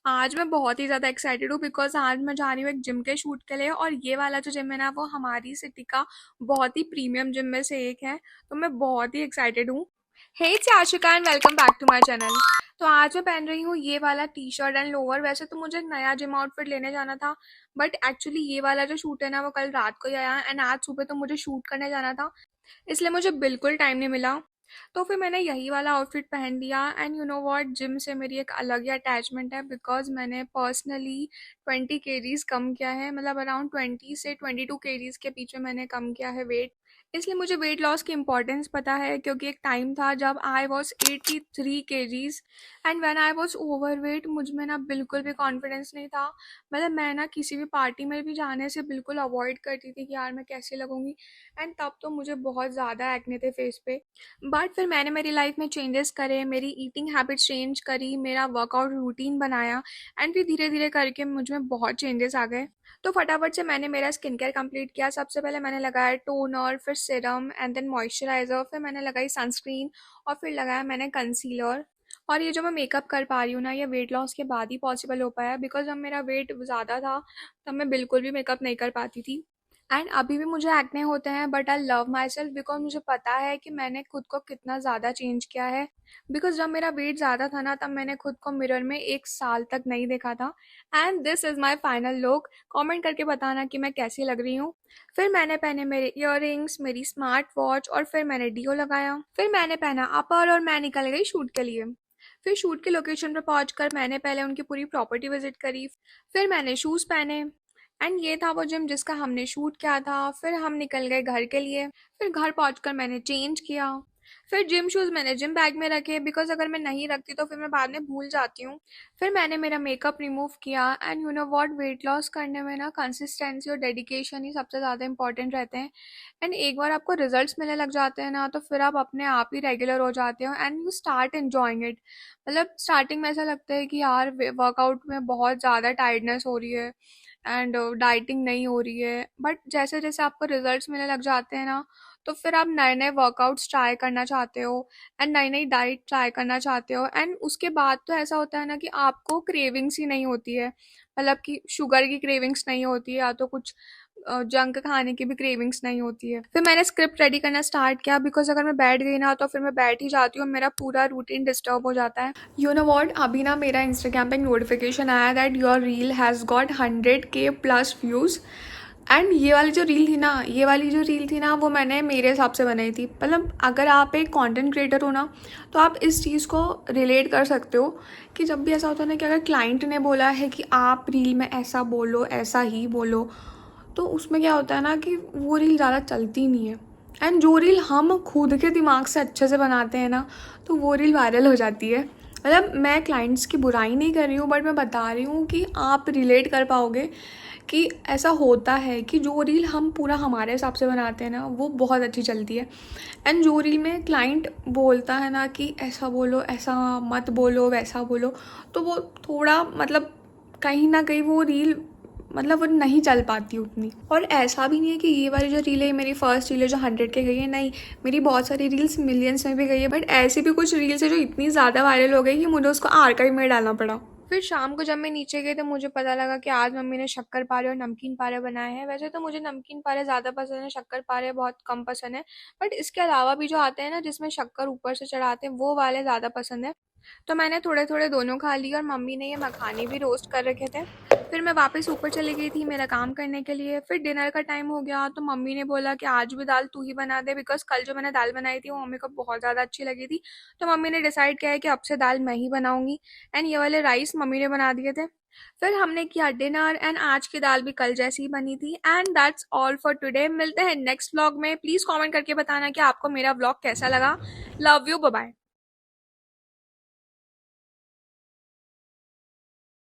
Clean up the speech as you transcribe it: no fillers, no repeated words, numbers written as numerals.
आज मैं बहुत ही ज़्यादा एक्साइटेड हूँ बिकॉज़ आज मैं जा रही हूँ एक जिम के शूट के लिए और ये वाला जो जिम है ना वो हमारी सिटी का बहुत ही प्रीमियम जिम में से एक है। तो मैं बहुत ही एक्साइटेड हूँ। Hey it's Ashika and welcome back to my channel. तो आज मैं पहन रही हूँ ये वाला टी शर्ट एंड लोअर। वैसे तो मुझे एक नया जिम आउटफिट लेने जाना था, बट एक्चुअली ये वाला जो शूट है ना वो कल रात को ही आया एंड आज सुबह तो मुझे शूट करने जाना था, इसलिए मुझे बिल्कुल टाइम नहीं मिला। तो फिर मैंने यही वाला आउटफिट पहन लिया and you know what, gym से मेरी एक अलग ही अटैचमेंट है बिकॉज मैंने पर्सनली 20 kgs कम किया है, मतलब अराउंड 20 से 22 kgs के पीछे मैंने कम किया है वेट। इसलिए मुझे वेट लॉस की इंपॉर्टेंस पता है क्योंकि एक टाइम था जब I was 83 kgs and when I was over weight मुझ में ना बिल्कुल भी कॉन्फिडेंस नहीं था। मतलब मैं ना किसी भी पार्टी में भी जाने से बिल्कुल अवॉइड करती थी कि यार मैं कैसे लगूंगी। एंड तब तो मुझे बहुत ज़्यादा एक्ने थे फेस पे। बट फिर मैंने मेरी लाइफ में चेंजेस करे, मेरी ईटिंग हैबिट्स चेंज करी, मेरा वर्कआउट रूटीन बनाया एंड फिर धीरे धीरे करके मुझ में बहुत चेंजेस आ गए। तो फटाफट से मैंने मेरा स्किन केयर कंप्लीट किया। सबसे पहले मैंने लगाया टोनर, फिर सीरम एंड देन मॉइस्चराइजर, फिर मैंने लगाई सनस्क्रीन और फिर लगाया मैंने कंसीलर। और ये जो मैं मेकअप कर पा रही हूँ ना ये वेट लॉस के बाद ही पॉसिबल हो पाया बिकॉज जब मेरा वेट ज़्यादा था तब मैं बिल्कुल भी मेकअप नहीं कर पाती थी। एंड अभी भी मुझे एक्ने होते हैं but I love my self because मुझे पता है कि मैंने खुद को कितना ज़्यादा चेंज किया है। बिकॉज जब मेरा वेट ज़्यादा था ना तब मैंने खुद को मिरर में 1 साल तक नहीं देखा था। And this is my final look. Comment करके बताना कि मैं कैसी लग रही हूँ। फिर मैंने पहने मेरे इयररिंग्स, मेरी स्मार्ट वॉच और फिर मैंने डीओ लगाया। फिर मैंने पहना अपर और मैं निकल गई शूट के लिए। फिर शूट की लोकेशन पर पहुंचकर मैंने पहले उनकी पूरी प्रॉपर्टी विजिट करी। फिर मैंने शूज़ पहने एंड ये था वो जिम जिसका हमने शूट किया था। फिर हम निकल गए घर के लिए। फिर घर पहुंचकर मैंने चेंज किया। फिर जिम शूज़ मैंने जिम बैग में रखे बिकॉज अगर मैं नहीं रखती तो फिर मैं बाद में भूल जाती हूँ। फिर मैंने मेरा मेकअप रिमूव किया and you know what, weight loss करने में ना कंसिस्टेंसी और डेडिकेशन ही सबसे ज़्यादा इंपॉर्टेंट रहते हैं। एंड एक बार आपको रिजल्ट्स मिलने लग जाते हैं ना तो फिर आप अपने आप ही रेगुलर हो जाते हो and you start enjoying it. मतलब स्टार्टिंग में ऐसा लगता है कि यार वर्कआउट में बहुत ज़्यादा टायर्डनेस हो रही है एंड डाइटिंग नहीं हो रही है, बट जैसे जैसे आपको रिजल्ट्स मिलने लग जाते हैं ना तो फिर आप नए नए वर्कआउट्स ट्राई करना चाहते हो एंड नई नई डाइट ट्राई करना चाहते हो एंड उसके बाद तो ऐसा होता है ना कि आपको क्रेविंग्स ही नहीं होती है। मतलब कि शुगर की क्रेविंग्स नहीं होती है या तो कुछ जंक खाने की भी क्रेविंग्स नहीं होती है। फिर मैंने स्क्रिप्ट रेडी करना स्टार्ट किया बिकॉज अगर मैं बैठ गई ना तो फिर मैं बैठ ही जाती हूँ, मेरा पूरा रूटीन डिस्टर्ब हो जाता है। यू नो वॉट, अभी ना मेरा इंस्टाग्राम पे एक नोटिफिकेशन आया that your reel has got 100K+ views. And ये वाली जो रील थी ना वो मैंने मेरे हिसाब से बनाई थी। मतलब अगर आप एक कंटेंट क्रिएटर हो ना तो आप इस चीज़ को रिलेट कर सकते हो कि जब भी ऐसा होता है ना कि अगर क्लाइंट ने बोला है कि आप रील में ऐसा बोलो, ऐसा ही बोलो, तो उसमें क्या होता है ना कि वो रील ज़्यादा चलती नहीं है। एंड जो रील हम खुद के दिमाग से अच्छे से बनाते हैं ना तो वो रील वायरल हो जाती है। मतलब मैं क्लाइंट्स की बुराई नहीं कर रही हूँ बट मैं बता रही हूँ कि आप रिलेट कर पाओगे कि ऐसा होता है कि जो रील हम पूरा हमारे हिसाब से बनाते हैं ना वो बहुत अच्छी चलती है। एंड जो रील में क्लाइंट बोलता है ना कि ऐसा बोलो, ऐसा मत बोलो, वैसा बोलो, तो वो थोड़ा मतलब कहीं ना कहीं वो रील मतलब वो नहीं चल पाती उतनी। और ऐसा भी नहीं है कि ये वाली जो रील है मेरी फर्स्ट रील है जो 100K गई है, नहीं, मेरी बहुत सारी रील्स मिलियंस में भी गई है, बट ऐसी भी कुछ रील्स है जो इतनी ज़्यादा वायरल हो गई कि मुझे उसको आर्काइव में डालना पड़ा। फिर शाम को जब मैं नीचे गई तो मुझे पता लगा कि आज मम्मी ने शक्कर पारे और नमकीन पारे बनाए हैं। वैसे तो मुझे नमकीन पारे ज़्यादा पसंद है, शक्कर पारे बहुत कम पसंद है, बट इसके अलावा भी जो आते हैं ना जिसमें शक्कर ऊपर से चढ़ाते हैं वो वाले ज़्यादा पसंद है। तो मैंने थोड़े थोड़े दोनों खा लिए और मम्मी ने ये मखाने भी रोस्ट कर रखे थे। फिर मैं वापस ऊपर चली गई थी मेरा काम करने के लिए। फिर डिनर का टाइम हो गया तो मम्मी ने बोला कि आज भी दाल तू ही बना दे बिकॉज कल जो मैंने दाल बनाई थी वो मम्मी को बहुत ज़्यादा अच्छी लगी थी। तो मम्मी ने डिसाइड किया है कि अब से दाल मैं ही बनाऊंगी एंड ये वाले राइस मम्मी ने बना दिए थे। फिर हमने किया डिनर एंड आज की दाल भी कल जैसी ही बनी थी and that's all for today. मिलते हैं नेक्स्ट व्लॉग में। प्लीज़ कमेंट करके बताना कि आपको मेरा व्लॉग कैसा लगा। Love you, bye bye.